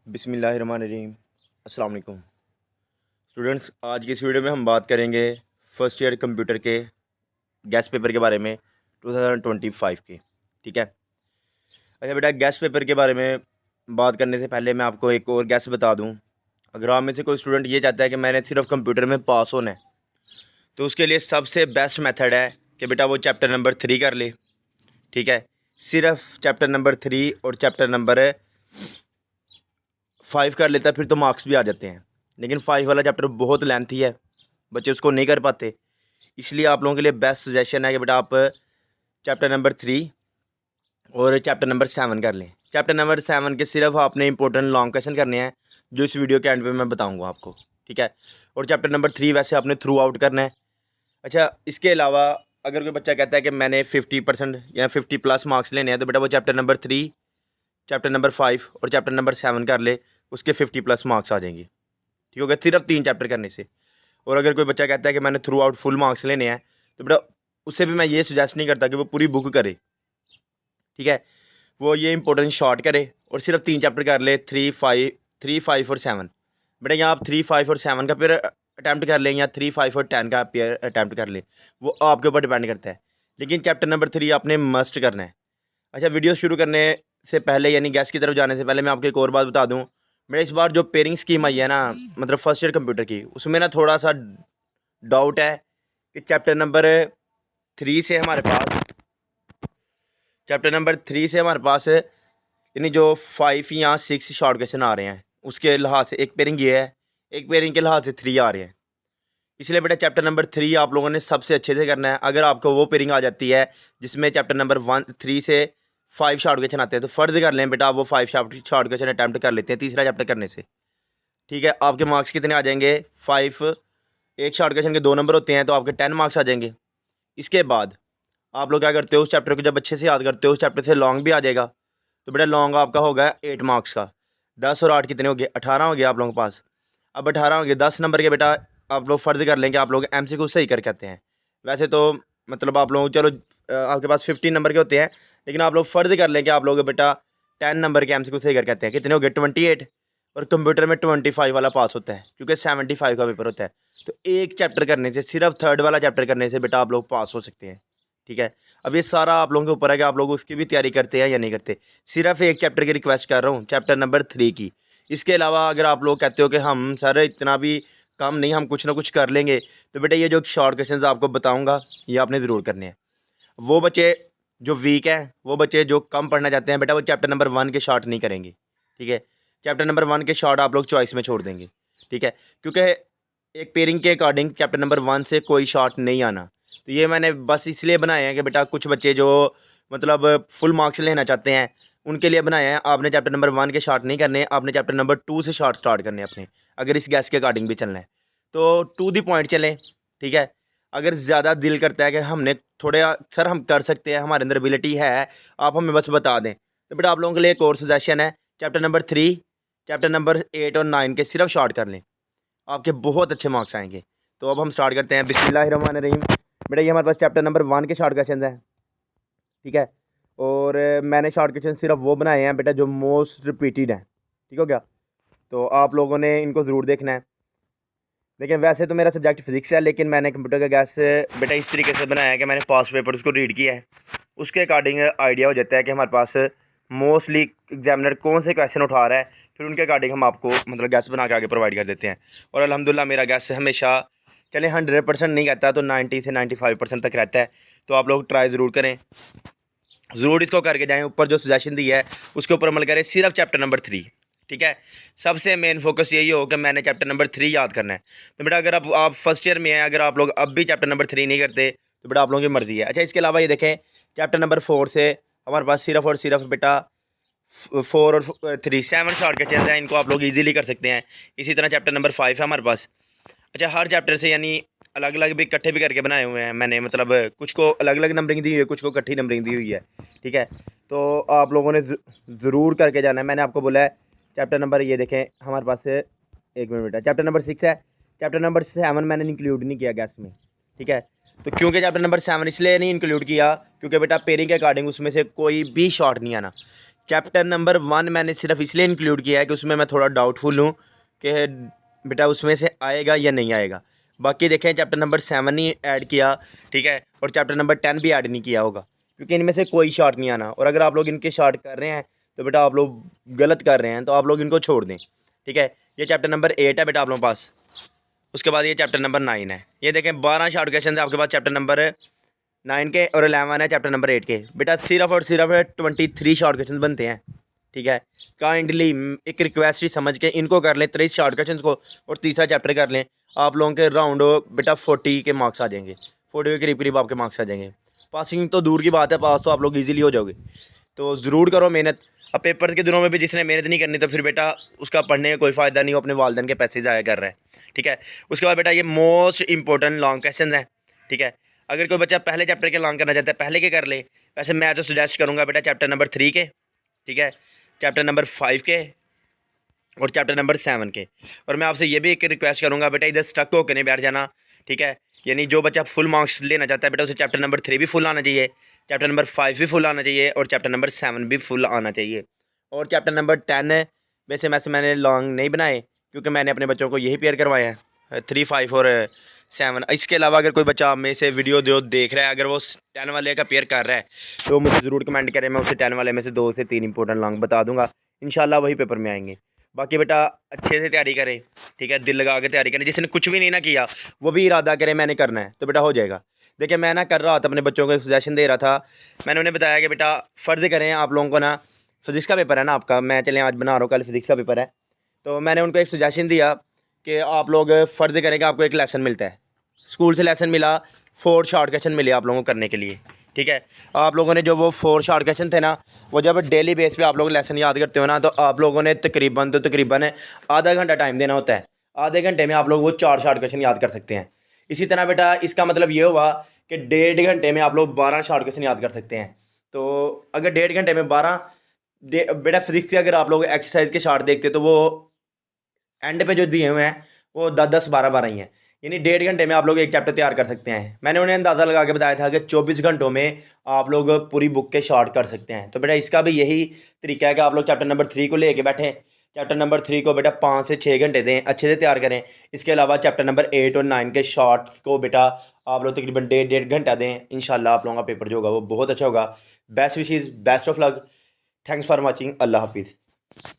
बिस्मिल्लाहिर्रहमानिर्रहीम। अस्सलाम वालेकुम स्टूडेंट्स। आज की इस वीडियो में हम बात करेंगे फर्स्ट ईयर कंप्यूटर के गैस पेपर के बारे में 2025 के। ठीक है। अच्छा बेटा, गैस पेपर के बारे में बात करने से पहले मैं आपको एक और गैस बता दूं। अगर आप में से कोई स्टूडेंट ये चाहता है कि मैंने सिर्फ कंप्यूटर में पास होना है, तो उसके लिए सबसे बेस्ट मेथड है कि बेटा वो चैप्टर नंबर 3 कर ले। ठीक है। सिर्फ चैप्टर नंबर 3 और चैप्टर नंबर 5 कर लेता है, फिर तो मार्क्स भी आ जाते हैं। लेकिन 5 वाला चैप्टर बहुत लेंथी है, बच्चे उसको नहीं कर पाते। इसलिए आप लोगों के लिए बेस्ट सजेशन है कि बेटा आप चैप्टर नंबर 3 और चैप्टर नंबर 7 कर लें। चैप्टर नंबर 7 के सिर्फ आपने इंपॉर्टेंट लॉन्ग क्वेश्चन करने हैं, जो इस वीडियो के एंड पे मैं बताऊंगा आपको। ठीक है। और चैप्टर नंबर 3 वैसे आपने थ्रू आउट करना है। अच्छा, इसके अलावा अगर कोई बच्चा कहता है कि मैंने 50% या 50+ मार्क्स लेने हैं, तो बेटा वो चैप्टर नंबर 3, चैप्टर नंबर 5 और चैप्टर नंबर 7 कर ले, उसके 50+ मार्क्स आ जाएंगे। ठीक हो गया, सिर्फ 3 चैप्टर करने से। और अगर कोई बच्चा कहता है कि मैंने थ्रू आउट फुल मार्क्स लेने हैं, तो बेटा उससे भी मैं ये सुजेस्ट नहीं करता कि वो पूरी बुक करे। ठीक है। वो ये इंपॉर्टेंट शॉर्ट करे और सिर्फ 3 चैप्टर कर ले, 3, 5 और 7। बेटा यहाँ आप 3, 5 और 7 का पेयर अटैम्प्ट कर लें या 3, 5 और 10 का पेयर अटैम्प्ट कर लें, वो आपके ऊपर डिपेंड करता है। लेकिन चैप्टर नंबर 3 आपने मस्ट करना है। अच्छा, वीडियो शुरू करने से पहले यानी गैस की तरफ जाने से पहले मैं आपको एक और बात बता दूं। मेरे इस बार जो पेयरिंग स्कीम आई है ना, मतलब फर्स्ट ईयर कंप्यूटर की, उसमें ना थोड़ा सा डाउट है कि चैप्टर नंबर 3 से हमारे पास यानी जो 5 या 6 शॉर्ट क्वेश्चन आ रहे हैं, उसके लिहाज से एक पेयरिंग ये है, एक पेयरिंग के लिहाज से 3 आ रहे हैं। इसलिए बेटा चैप्टर नंबर 3 आप लोगों ने सबसे अच्छे से करना है। अगर आपको वो पेयरिंग आ जाती है जिसमें चैप्टर नंबर 3 से 5 शॉर्ट क्वेश्चन आते हैं, तो फ़र्ज कर लें बेटा आप वो 5 शॉर्ट क्वेश्चन अटैम्प्ट कर लेते हैं तीसरा चैप्टर करने से। ठीक है। आपके मार्क्स कितने आ जाएंगे? 5। एक शॉर्ट क्वेश्चन के 2 नंबर होते हैं, तो आपके 10 मार्क्स आ जाएंगे। इसके बाद आप लोग क्या करते हो, उस चैप्टर को जब अच्छे से याद करते हो, उस चैप्टर से लॉन्ग भी आ जाएगा, तो बेटा लॉन्ग आपका होगा 8 मार्क्स का। 10 और 8 कितने हो गए? 18 हो गए आप लोगों के पास। अब 18 हो गए, 10 नंबर के बेटा आप लोग फ़र्ज़ कर लें कि आप लोग MCQ सही करके आते हैं। वैसे तो मतलब आप लोग चलो आपके पास 15 नंबर के होते हैं, लेकिन आप लोग फ़र्ज़ कर लें कि आप लोग बेटा 10 नंबर के MCQ सही करके आते हैं। कितने हो गए? 28। और कंप्यूटर में 25 वाला पास होता है, क्योंकि 75 का पेपर होता है। तो एक चैप्टर करने से, सिर्फ थर्ड वाला चैप्टर करने से बेटा आप लोग पास हो सकते हैं। ठीक है। अब ये सारा आप लोगों के ऊपर है कि आप लोग उसकी भी तैयारी करते हैं या नहीं करते। सिर्फ एक चैप्टर की रिक्वेस्ट कर रहा हूँ, चैप्टर नंबर 3 की। इसके अलावा अगर आप लोग कहते हो कि हम सर इतना भी कम नहीं, हम कुछ ना कुछ कर लेंगे, तो बेटा ये जो शॉर्ट क्वेश्चंस आपको बताऊंगा, ये आपने ज़रूर करने हैं। वो बच्चे जो वीक हैं, वो बच्चे जो कम पढ़ना चाहते हैं, बेटा वो चैप्टर नंबर 1 के शॉर्ट नहीं करेंगे। ठीक है। चैप्टर नंबर 1 के शॉर्ट आप लोग चॉइस में छोड़ देंगे। ठीक है। क्योंकि एक पेयरिंग के अकॉर्डिंग चैप्टर नंबर 1 से कोई शॉर्ट नहीं आना। तो ये मैंने बस इसलिए बनाए हैं कि बेटा कुछ बच्चे जो मतलब फुल मार्क्स लेना चाहते हैं, उनके लिए बनाए हैं। आपने चैप्टर नंबर 1 के शॉर्ट नहीं करने, आपने चैप्टर नंबर 2 से शॉर्ट स्टार्ट करने अपने, अगर इस गैस के अकॉर्डिंग भी चलना है तो टू दी पॉइंट चलें। ठीक है। अगर ज़्यादा दिल करता है कि हमने थोड़े सर हम कर सकते हैं, हमारे अंदर एबिलिटी है, आप हमें बस बता दें, तो बेटा आप लोगों के लिए एक और सजेशन है, चैप्टर नंबर 3, चैप्टर नंबर 8 और 9 के सिर्फ शॉर्ट कर लें, आपके बहुत अच्छे मार्क्स आएंगे। तो अब हम स्टार्ट करते हैं। बिस्मिल्लाहिर्रहमानिर्रहीम। बेटा ये हमारे पास चैप्टर नंबर 1 के शॉर्ट क्वेश्चन हैं। ठीक है। और मैंने शॉर्ट क्वेश्चन सिर्फ वो बनाए हैं बेटा जो मोस्ट रिपीटेड हैं। ठीक हो गया। तो आप लोगों ने इनको ज़रूर देखना है। लेकिन वैसे तो मेरा सब्जेक्ट फिजिक्स है, लेकिन मैंने कंप्यूटर का गैस बेटा इस तरीके से बनाया है कि मैंने पास्ट पेपर उसको रीड किया है, उसके अकॉर्डिंग आइडिया हो जाता है कि हमारे पास मोस्टली एग्जामिनर कौन से क्वेश्चन उठा रहा है, फिर उनके अकॉर्डिंग हम आपको मतलब गैस बना के आगे प्रोवाइड कर देते हैं। और अल्हम्दुलिल्लाह मेरा गैस हमेशा चले 100% नहीं कहता, तो 90 से 95% तक रहता है। तो आप लोग ट्राई ज़रूर करें, ज़रूर इसको करके जाएँ। ऊपर जो सजेशन दी है उसके ऊपर अमल करें, सिर्फ चैप्टर नंबर 3। ठीक है। सबसे मेन फोकस यही हो कि मैंने चैप्टर नंबर 3 याद करना है। तो बेटा अगर आप फर्स्ट ईयर में हैं, अगर आप लोग अब भी चैप्टर नंबर 3 नहीं करते, तो बेटा आप लोगों की मर्ज़ी है। अच्छा, इसके अलावा ये देखें, चैप्टर नंबर 4 से हमारे पास सिर्फ और सिर्फ बेटा 4 और 3 7 शॉर्ट के चेंज हैं, इनको आप लोग ईजिली कर सकते हैं। इसी तरह चैप्टर नंबर 5 है हमारे पास। अच्छा, हर चैप्टर से यानी अलग अलग भी इकट्ठे भी करके बनाए हुए हैं मैंने, मतलब कुछ को अलग अलग नंबरिंग दी हुई है, कुछ को इकट्ठी नंबरिंग दी हुई है। ठीक है। तो आप लोगों ने ज़रूर करके जाना है। मैंने आपको बोला है चैप्टर नंबर, ये देखें हमारे पास एक मिनट बेटा, चैप्टर नंबर 6 है। चैप्टर नंबर 7 मैंने इंक्लूड नहीं किया गैस में। ठीक है। तो क्योंकि चैप्टर नंबर 7 इसलिए नहीं इंक्लूड किया क्योंकि बेटा पेयरिंग के अकॉर्डिंग उसमें से कोई भी शॉर्ट नहीं आना। चैप्टर नंबर 1 मैंने सिर्फ इसलिए इंक्लूड किया है कि उसमें मैं थोड़ा डाउटफुल हूँ कि बेटा उसमें से आएगा या नहीं आएगा। बाकी देखें चैप्टर नंबर 7 ही ऐड किया, ठीक है, और चैप्टर नंबर 10 भी ऐड नहीं किया होगा, क्योंकि इनमें से कोई शॉर्ट नहीं आना। और अगर आप लोग इनके शॉर्ट कर रहे हैं तो बेटा आप लोग गलत कर रहे हैं, तो आप लोग इनको छोड़ दें, ठीक है। ये चैप्टर नंबर 8 है बेटा आप लोगों के पास। उसके बाद ये चैप्टर नंबर 9 है। ये देखें 12 शॉर्ट क्वेश्चन है आपके पास चैप्टर नंबर 9 के, और 11 है चैप्टर नंबर 8 के। बेटा सिर्फ और सिर्फ 23 शॉर्ट क्वेश्चन बनते हैं, ठीक है। काइंडली एक रिक्वेस्ट ही समझ के इनको कर लें 23 शॉर्ट क्वेश्चन को, और तीसरा चैप्टर कर लें। आप लोगों के राउंड बेटा 40 के मार्क्स आ जाएंगे, 40 के करीब करीब आपके मार्क्स आ जाएंगे। पासिंग तो दूर की बात है, पास तो आप लोग ईजिली हो जाओगे। तो ज़रूर करो मेहनत। अब पेपर के दिनों में भी जिसने मेहनत नहीं करनी तो फिर बेटा उसका पढ़ने का कोई फ़ायदा नहीं हो, अपने वालिदैन के पैसे ज़ाया कर रहा है, ठीक है। उसके बाद बेटा ये मोस्ट इंपॉर्टेंट लॉन्ग क्वेश्चन हैं, ठीक है। अगर कोई बच्चा पहले चैप्टर के लॉन्ग करना चाहता है पहले के कर ले। वैसे मैं तो सजेस्ट करूँगा बेटा चैप्टर नंबर 3 के, ठीक है, चैप्टर नंबर 5 के और चैप्टर नंबर 7 के। और मैं आपसे ये भी एक रिक्वेस्ट करूँगा बेटा इधर स्टक होकर नहीं बैठ जाना, ठीक है। यानी जो बच्चा फुल मार्क्स लेना चाहता है बेटा उसे चैप्टर नंबर 3 भी फुल आना चाहिए, चैप्टर नंबर 5 भी फुल आना चाहिए, और चैप्टर नंबर 7 भी फुल आना चाहिए। और चैप्टर नंबर 10 है, वैसे मैंने लॉन्ग नहीं बनाए क्योंकि मैंने अपने बच्चों को यही पेयर करवाया है 3, 5 और 7। इसके अलावा अगर कोई बच्चा में से वीडियो देख रहा है, अगर वो 10 वाले का पेयर कर रहा है तो मुझे ज़रूर कमेंट करें, मैं उसे 10 वाले में से 2 से 3 इंपॉर्टेंट लॉन्ग बता दूंगा, इंशाल्लाह वही पेपर में आएंगे। बाकी बेटा अच्छे से तैयारी करें, ठीक है, दिल लगा के तैयारी करें। जिसने कुछ भी नहीं ना किया वो भी इरादा करे मैंने करना है तो बेटा हो जाएगा। देखिए मैं ना कर रहा था, अपने बच्चों को एक सजेशन दे रहा था, मैंने उन्हें बताया कि बेटा फ़र्ज़ करें आप लोगों को ना फिज़िक्स का पेपर है ना आपका, मैं चलें आज बना रहा हूँ, कल फिज़िक्स का पेपर है, तो मैंने उनको एक सजेशन दिया कि आप लोग फ़र्ज़ करें कि आपको एक लेसन मिलता है, स्कूल से लेसन मिला, 4 शॉर्ट क्वेश्चन मिले आप लोगों को करने के लिए, ठीक है। आप लोगों ने जो वो 4 शॉर्ट क्वेश्चन थे ना, वो जब डेली बेस पे आप लोग लेसन याद करते हो ना, तो आप लोगों ने तकरीबन आधा घंटा टाइम देना होता है। आधे घंटे में आप लोग वो 4 शॉर्ट क्वेश्चन याद कर सकते हैं। इसी तरह बेटा इसका मतलब ये हुआ कि 1.5 घंटे में आप लोग 12 शॉर्ट क्वेश्चन याद कर सकते हैं। तो अगर 1.5 घंटे में 12 बेटा फिजिक्स के अगर आप लोग एक्सरसाइज के शॉर्ट देखते तो वो एंड पे जो दिए हुए हैं वो 10-10, 12-12 ही हैं। यानी 1.5 घंटे में आप लोग एक चैप्टर तैयार कर सकते हैं। मैंने उन्हें अंदाज़ा लगा के बताया था कि 24 घंटों में आप लोग पूरी बुक के शॉर्ट कर सकते हैं। तो बेटा इसका भी यही तरीका है कि आप लोग चैप्टर नंबर 3 को लेके बैठें, चैप्टर नंबर 3 को बेटा 5 से 6 घंटे दें, अच्छे से तैयार करें। इसके अलावा चैप्टर नंबर 8 और 9 के शॉर्ट्स को बेटा आप लोग तकरीबन 1.5 घंटा दें, इंशाल्लाह आप लोगों का पेपर जो होगा वो बहुत अच्छा होगा। Best wishes, best of luck, thanks for watching, अल्लाह हाफिज़।